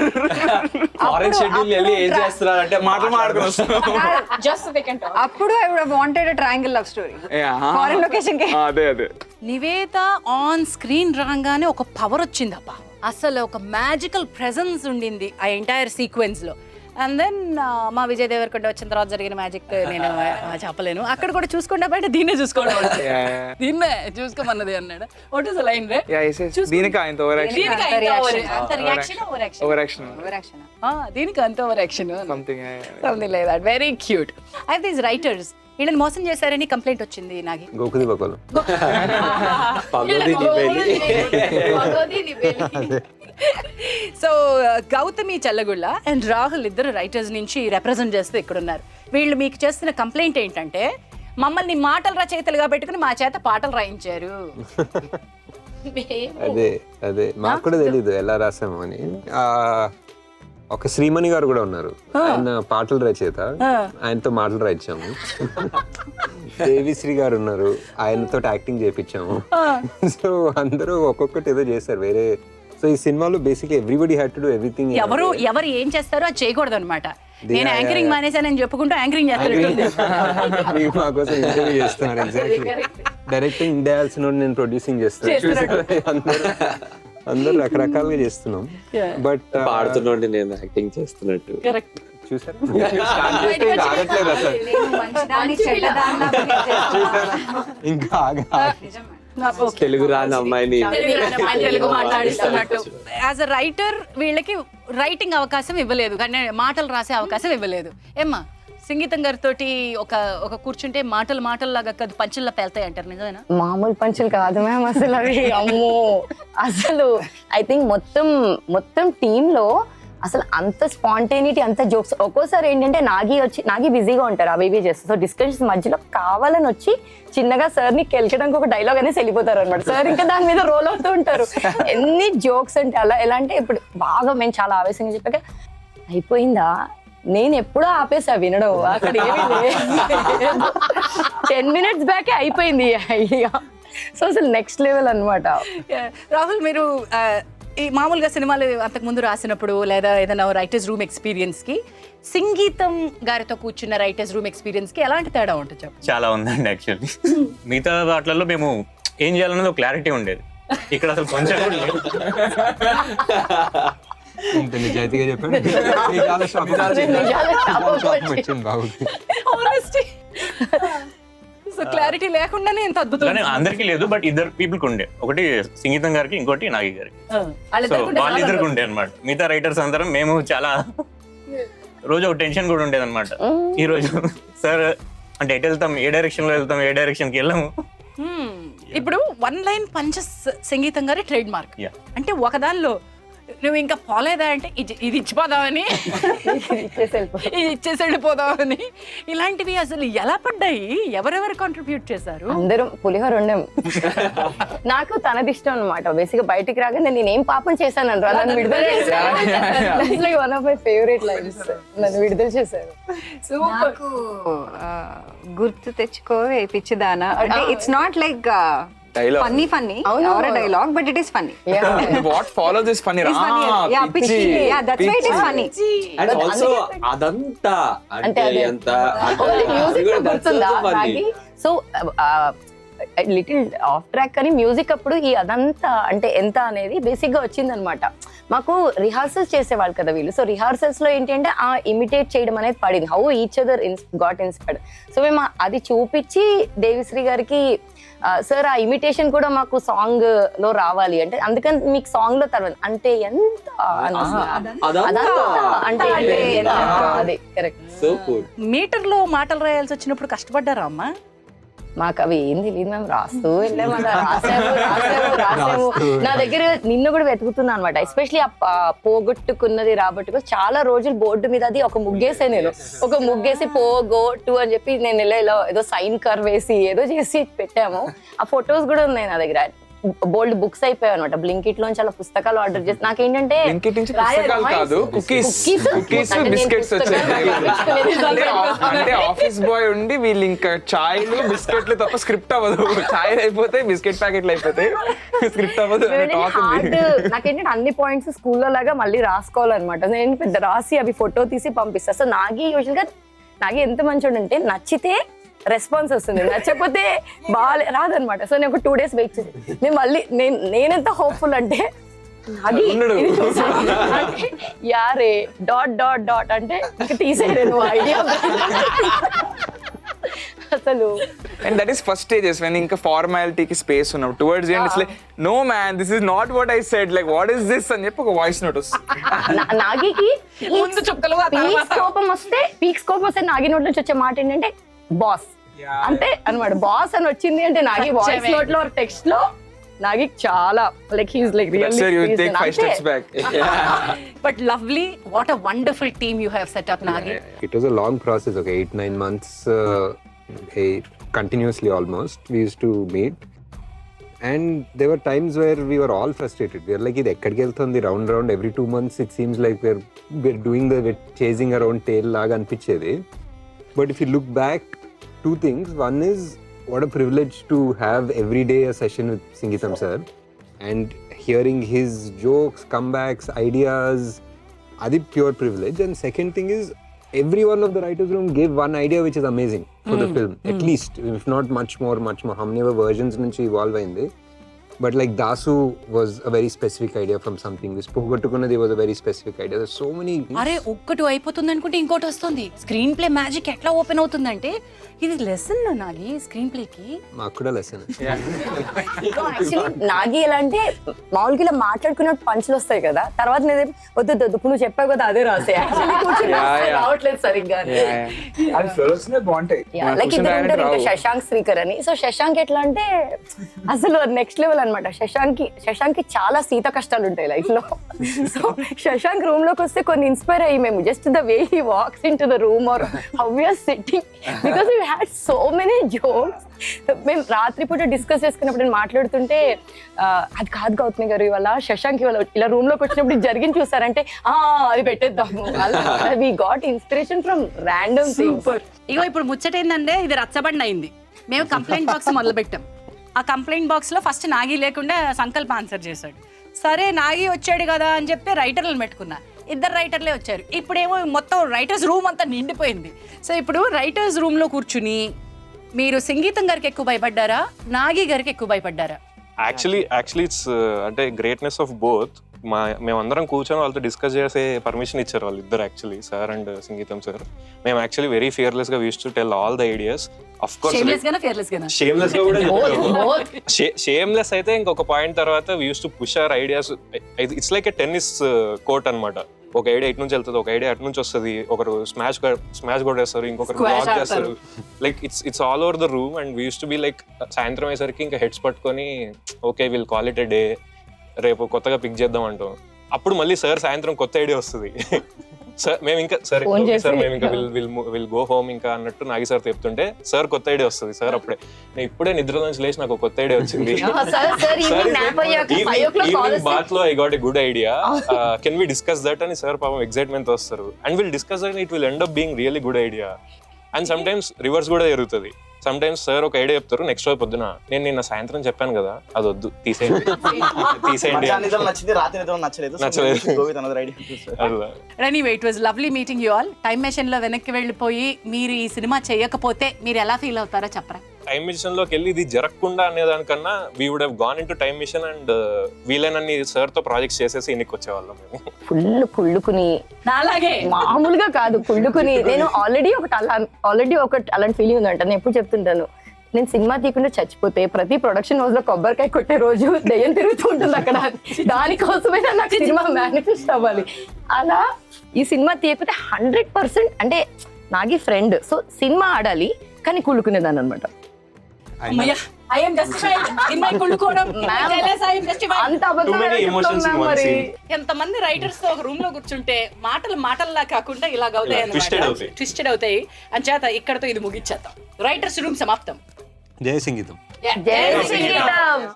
Foreign schedule వెళ్ళి ఏం చేస్తున్నారంటే మాటలు మాట్లాడుకున్నాం. Just so they can talk. అప్పుడు I would have wanted a triangle love story. Yeah. Foreign location కి. అదే Nivetha on screen రాగానే ఒక పవర్ వచ్చిందబ్బా. అసలు ఒక మ్యాజికల్ ప్రెజెన్స్ ఉండింది ఆ ఎంటైర్ సీక్వెన్స్ లో. అండ్ దెన్ మా విజయ్ దేవరకొండ వచ్చిన తర్వాత జరిగిన మ్యాజిక్ నేను చెప్పలేను. అక్కడ కూడా చూసుకుంటా బయట దీన్నే చూసుకోవడం, దీన్నే చూసుకోమన్నది అన్నాడు. వాట్ ఇస్ ద లైన్ రే? దీనికి ఆయన ఓవర్ యాక్షన్. దీనికి అంత రియాక్షన్ ఓవర్ యాక్షన్ దీనికి అంత over action something like that. Very cute. అయితే దీస్ రైటర్స్ వీళ్ళని మోసం చేశారని కంప్లైంట్ వచ్చింది నాగి. గోకుది బకోలం. సో గౌతమి చల్లగుళ్ళ అండ్ రాహుల్ ఇద్దరు రైటర్స్ నుంచి రిప్రజెంట్ చేస్తూ ఇక్కడ ఉన్నారు. వీళ్ళు మీకు చేస్తున్న కంప్లైంట్ ఏంటంటే మమ్మల్ని మాటలు రచయితలుగా పెట్టుకుని మా చేత పాటలు రాయించారు. అదే మాకు కూడా తెలీదు ఎలా రాసాము అని. ఒక శ్రీమణి గారు కూడా ఉన్నారు, ఆయన పాటలు రచయిత, ఆయనతో మాటలు రాయించాము. దేవిశ్రీ గారు ఉన్నారు, ఆయనతో యాక్టింగ్ చేయించాము. సో అందరూ ఒక్కొక్కటి ఏదో చేశారు వేరే. సో ఈ సినిమాలో basically everybody had to do everything. ఎవరు ఏం చేస్తారో అది చేయకూడదు అనమాట. నేను యాంకరింగ్ మానేసానని చెప్పుకుంటూ యాంకరింగ్ చేస్తాను. మా కోసం ఇంటర్వ్యూ చేస్తున్నారు. ఎగ్జాక్ట్లీ డైరెక్టింగ్ చేయాల్సిన నేను ప్రొడ్యూసింగ్ చేస్తాను. అందరూ రకరకాలుగా చేస్తున్నాం. బట్ పాడుతున్నోండి నేను యాక్టింగ్ చేస్తున్నట్టు. చూసారా స్టార్ట్ చేస్తే ఇంకా ఆగట్లేదు అసలు ఇంకా తెలుగు రాని అమ్మాయిని తెలుగు మాట్లాడిస్తున్నట్టు. యాజ్ అ రైటర్ వీళ్ళకి రైటింగ్ అవకాశం ఇవ్వలేదు, కానీ మాటలు రాసే అవకాశం ఇవ్వలేదు. ఏమ్మా సంగీతం గారితో ఒక కూర్చుంటే మాటల్లాగా కాదు పంచుల్లా పేల్తాయి అంటారు, నిజమేనా? మామూలు పంచులు కాదు మ్యామ్ అసలు అవి. అమ్మో అసలు ఐ థింక్ మొత్తం టీమ్ లో అసలు అంత స్పాంటేనిటీ, అంత జోక్స్. ఒక్కోసారి ఏంటంటే నాగి బిజీగా ఉంటారు అవి చేస్తారు. సో డిస్కషన్స్ మధ్యలో కావాలని వచ్చి చిన్నగా సార్ని కెలికడానికి ఒక డైలాగ్ అనేసి వెళ్ళిపోతారు అనమాట. సార్ ఇంకా దాని మీద రోల్ అవుతూ ఉంటారు. ఎన్ని జోక్స్ అంటే అలా ఎలా అంటే ఇప్పుడు బాగా మేము చాలా ఆవేశంగా చెప్పాక అయిపోయిందా, నేను ఎప్పుడో ఆపేసా వినడం, అక్కడ ఏమీ లేదు, 10 minutes బ్యాకే అయిపోయింది ఐడియా. సో అసలు నెక్స్ట్ లెవెల్ అనమాట. రాహుల్, మీరు ఈ మామూలుగా సినిమాలు అంతకు ముందు రాసినప్పుడు లేదా ఏదైనా రైటర్స్ రూమ్ ఎక్స్పీరియన్స్ కి సంగీతం గారితో కూర్చున్న రైటర్స్ రూమ్ ఎక్స్పీరియన్స్ కి ఎలాంటి తేడా ఉంటుంది చెప్పు? చాలా ఉందండి యాక్చువల్లీ. మిగతా వాటిలలో మేము ఏం చేయాలన్నది ఒక క్లారిటీ ఉండేది, ఇక్కడ అసలు కొంచెం కూడా లేదు. ఇంత నిజాయితీగా చెప్పాడు. బాగుంది. సో క్లారిటీ లేకుండానే ఎంత అద్భుతం. అందరికీ లేదు, బట్ ఇద్దరు పీపుల్కి ఉండే. ఒకటి సంగీతం గారికి, ఇంకోటి నాగి గారికి. సో వాళ్ళిద్దరికి ఉండే అనమాట. మిగతా రైటర్స్ అందరం మేము చాలా రోజు ఒక టెన్షన్ కూడా ఉండేది అనమాట. ఈ రోజు సార్ అంటే ఎటు వెళ్తాం, ఏ డైరెక్షన్ లో వెళ్తాం, ఏ డైరెక్షన్ కి వెళ్ళాము. ఇప్పుడు 1 line పంచెస్ సంగీతం గారి ట్రేడ్ మార్క్. అంటే ఒకదానిలో నువ్వు ఇంకా పోలేదా అంటే ఇది ఇచ్చిపోదామని, ఇది ఇచ్చేసి వెళ్ళిపోదామని, ఇలాంటివి అసలు ఎలా పడ్డాయి? ఎవరెవరు కాంట్రిబ్యూట్ చేశారు? అందరం పులిహోర ఉండం. నాకు తనది ఇష్టం అనమాట. బేసిక్ గా బయటికి రాగానే నేనేం పాపం చేశాను అంటారు, నన్ను విడుదల చేశారు. One of my favourite lines, నన్ను విడుదల చేశారు. నాకు గుర్తు తెచ్చుకోవే పిచ్చిదానా అంటే it's not like funny or a dialogue, but it is funny. What follows is funny. Yeah, pichi. Yeah, that's why it is funny. And also అదంతా అంటే అంత మ్యూజిక్ గుర్తుందా Nagi? So little of track కానీ మ్యూజిక్ అప్పుడు ఈ అదంతా అంటే ఎంత అనేది బేసిక్ గా వచ్చిందనమాట. మాకు రిహార్సల్స్ చేసేవాళ్ళు కదా వీళ్ళు. సో రిహార్సల్స్ లో ఏంటంటే ఆ ఇమిటేట్ చేయడం అనేది పడింది. How each other got inspired. So మేము అది చూపించి దేవిశ్రీ గారికి సార్ ఆ ఇమిటేషన్ కూడా మాకు సాంగ్ లో రావాలి అంటే, అందుకని మీకు సాంగ్ లో తర్వాత అంటే ఎంత అంటే అది కరెక్ట్. మీటర్ లో మాటలు రాయాల్సి వచ్చినప్పుడు కష్టపడ్డారా అమ్మా? మాకు అవి ఏం తెలియదు, మేము రాస్తూ వెళ్ళామన్నా, రాసాము. నా దగ్గర నిన్ను కూడా వెతుకుతున్నా అనమాట. ఎస్పెషలీ ఆ పోగొట్టుకున్నది రాబట్టుకు చాలా రోజులు బోర్డు మీద అది ఒక ముగ్గేసే, నేను ఒక ముగ్గేసి పోగొట్టు అని చెప్పి నేను ఇలా ఏదో సైన్ కర్వ్ వేసి ఏదో చేసి పెట్టాము. ఆ ఫొటోస్ కూడా ఉన్నాయి నా దగ్గర. బోల్డ్ బుక్స్ అయిపోయాయి అనమాట. బ్లింకిట్ లోంచి అలా పుస్తకాలు ఆర్డర్ చేసి నాకేంటంటే అంటే ఆఫీస్ బాయ్ ఉండి వీళ్ళు ఇంకా చాయ్లు బిస్కెట్లు తప్ప స్క్రిప్ట్ అవ్వదు. చాయ్ అయిపోతాయి, బిస్కెట్ ప్యాకెట్లు అయిపోతాయి, స్క్రిప్ట్ అవ్వదు. నాకేంటంటే అన్ని పాయింట్స్ స్కూల్లో లాగా మళ్ళీ రాసుకోవాలన్నమాట. నేను పెద్ద రాసి అవి ఫోటో తీసి పంపిస్తా. సో నాగి యూజువల్ గా నాగి ఎంత మంచోడు అంటే నచ్చితే రెస్పాన్స్ వస్తుంది, నచ్చకపోతే రాదనమాట. సో నేను ఒక 2 days వెయిట్ చేసి నేను మళ్ళీ నేనెంత హోప్ఫుల్ అంటే యారే ... అంటే ఇంకా తీసేయను ఐడియా అసలు. And that is first stages when ఇంకా ఫార్మాలిటీకి స్పేస్ ఉన్నప్పుడు. Towards the end it's like no man, this is not what I said, like what is this అని చెప్పి ఒక వాయిస్ నోట్ వస్తుంది. నాగికి పీక్స్ కోపం వస్తే నాగి నోట్ నుంచి వచ్చే మాట ఏంటంటే బాస్ అంటే అనమాట. బాస్ అని వచ్చింది అంటే నాగి వాయిస్ నోట్ లో టెక్స్ట్ లో నాగి చాలా like he's like really take 5 steps back. But lovely, what a wonderful team you have set up, Nagi. It was a long process, okay, 8-9 months continuously almost. We used to meet and there were times where we were all frustrated. We were like, ఇది ఎక్కడికి వెళ్తుంది, round every 2 months it seems like we're doing we're chasing our own tail లాగా అనిపించేది. But if you look back, 2 things. One is what a privilege to have every day a session with Sing Geetham sir and hearing his jokes, comebacks, ideas. Adi pure privilege. And second thing is every one of the writers room gave one idea which is amazing for the film. At least, if not much more. How many versions nunchi evolve ayindi. But like Dasu was a very specific idea from something. This Pogotukunadi was a very specific idea. There's so many. అరే ఒక్కటి అయిపోతుంది అనుకుంటే ఇంకోటి వస్తుంది. Screen play magic ఎట్లా open అవుతుందంటే ఇది lesson Nagi screen ప్లేకి. మాకు కూడా లెసన్. యాక్చువల్లీ నాగి ఎలా అంటే మామూలుగా ఇలా మాట్లాడుకున్నట్టు పంచులు వస్తాయి కదా, తర్వాత నేను వద్దు నువ్వు చెప్పావు కదా అదే రాసే. యాక్చువల్లీ కూర్చొని రావట్లేదు సరిగ్గా. లైక్ ఇద్దరు ఉంటారు ఇంకా శశాంక్ శ్రీకర్ అని. సో శశాంక్ ఎట్లా అంటే అసలు నెక్స్ట్ లెవెల్ అనమాట. శశాంక్ కి చాలా సీత కష్టాలు ఉంటాయి లైఫ్ లో. సో శశాంక్ రూమ్ లోకి వస్తే కొన్ని ఇన్స్పైర్ అయ్యి మేము just the way he walks into the room or how we are sitting because we had so many jokes. మేము రాత్రిపూట డిస్కస్ చేసుకున్నప్పుడు నేను మాట్లాడుతుంటే అది కాదు గౌతమి గారు ఇవాళ శశాంక్ ఇవాళ ఇలా రూమ్ లోకి వచ్చినప్పుడు ఇది జరిగింది చూసారంటే అది పెట్టేద్దాము. We got inspiration from random things. ఇగో ఇప్పుడు ముచ్చట ఏంటంటే ఇది రచ్చబండ అయింది. మేము కంప్లైంట్ బాక్స్ మొదలు పెట్టాం. ఆ కంప్లైంట్ బాక్స్ లో ఫస్ట్ నాగి లేకుండా సంకల్ప్ ఆన్సర్ చేశాడు. సరే నాగి వచ్చాడు కదా అని చెప్పి రైటర్లను పెట్టుకున్నా. ఇద్దరు రైటర్లే వచ్చారు. ఇప్పుడేమో మొత్తం రైటర్స్ రూమ్ అంతా నిండిపోయింది. సో ఇప్పుడు రైటర్స్ రూమ్ లో కూర్చుని మీరు సంగీతం గారికి ఎక్కువ భయపడ్డారా, నాగి గారికి ఎక్కువ భయపడ్డారా? యాక్చువల్లీ ఇట్స్ అంటే గ్రేట్నెస్ ఆఫ్ బోత్. మేమందరం కూర్చొని వాళ్ళతో డిస్కస్ చేసే పర్మిషన్ ఇచ్చారు వాళ్ళు ఇద్దరు, actually sir and Sangeetham sir. మేము యాక్చువల్లీ వెరీ ఫియర్లెస్ గా used to tell all the ideas. Of course shameless గా కూడా షేమ్లెస్ అయితే ఇంకొక పాయింట్ తర్వాత we used to push our ideas. It's like a tennis court అన్నమాట. ఒక ఐడియా ఇటు నుంచి వెళ్తుంది, ఒక ఐడియా అటు నుంచి వస్తుంది. ఒకరు స్మాష్ కొట్టేస్తారు, ఇంకొకరు బ్లాక్ చేస్తారు. Like it's all over the room. And we use to be like సాయంత్రం అయ్యేసరికి ఇంకా హెడ్స్ పట్టుకొని okay will call it a day, రేపు కొత్తగా పిక్ చేద్దాం అంటాం. అప్పుడు మళ్ళీ సార్ సాయంత్రం కొత్త ఐడియా వస్తుంది. సార్ మేము ఇంకా విల్ గో హోమ్ ఇంకా అన్నట్టు నాగి సార్ చెప్తుంటే సార్ కొత్త ఐడియా వస్తుంది. సార్ అప్పుడే నేను ఇప్పుడే నిద్ర నుంచి లేచి నాకు కొత్త ఐడియా వచ్చింది. బాత్ లో I got a good idea, can we discuss that అని సార్ పాపం ఎక్సైట్మెంట్ వస్తారు. And will discuss that, it will end up being really good idea. And sometimes reverse కూడా జరుగుతుంది. సమ్ టైమ్స్ సార్ ఒక idea చెప్తారు, next రోజు పొద్దున నేను నిన్న సాయంత్రం చెప్పాను కదా అది వద్దు తీసేయండి anyway it was lovely meeting you all. Time machine లో వెనక్కి వెళ్ళిపోయి మీరు ఈ సినిమా చేయకపోతే మీరు ఎలా ఫీల్ అవుతారో చెప్పరా? టైం మిషన్ లోకి వెళ్ళి ఇది జరగకుండా అనేదానికన్నా we would have gone in to time machine and వీలైనన్ని సార్ తో ప్రాజెక్ట్స్ చేసేసి ఇన్నికి వచ్చేవాళ్ళం మేము. ఫుల్ కుళ్ళుకుని మామూలుగా కాదు కుళ్ళుకుని. నేను ఆల్రెడీ ఒకటి అలాంటి ఫీలింగ్ ఉందంట. నేను ఎప్పుడు చెప్తుంటాను, నేను సినిమా తీయకుండా చచ్చిపోతే ప్రతి ప్రొడక్షన్ హౌస్ లో కొబ్బరికాయ కొట్టే రోజు దయ్యం తిరుగుతూ ఉంటుంది అక్కడ. దానికోసమైనా నాకు సినిమా మేనిఫెస్ట్ అవ్వాలి. అలా ఈ సినిమా తీయకపోతే 100% అంటే నాగి ఫ్రెండ్, సో సినిమా ఆడాలి కానీ కుళ్ళుకునేదాన్ని అనమాట. ఎంతమంది రైటర్స్ తో ఒక రూమ్ లో కూర్చుంటే మాటల్లా కాకుండా ఇలాగ అవుతాయి, ట్విస్టెడ్ అవుతాయి. అంచేత ఇక్కడతో ఇది ముగిచ్చేద్దాం. రైటర్స్ రూమ్ సమాప్తం. జై సంగీతం. జై సంగీతం.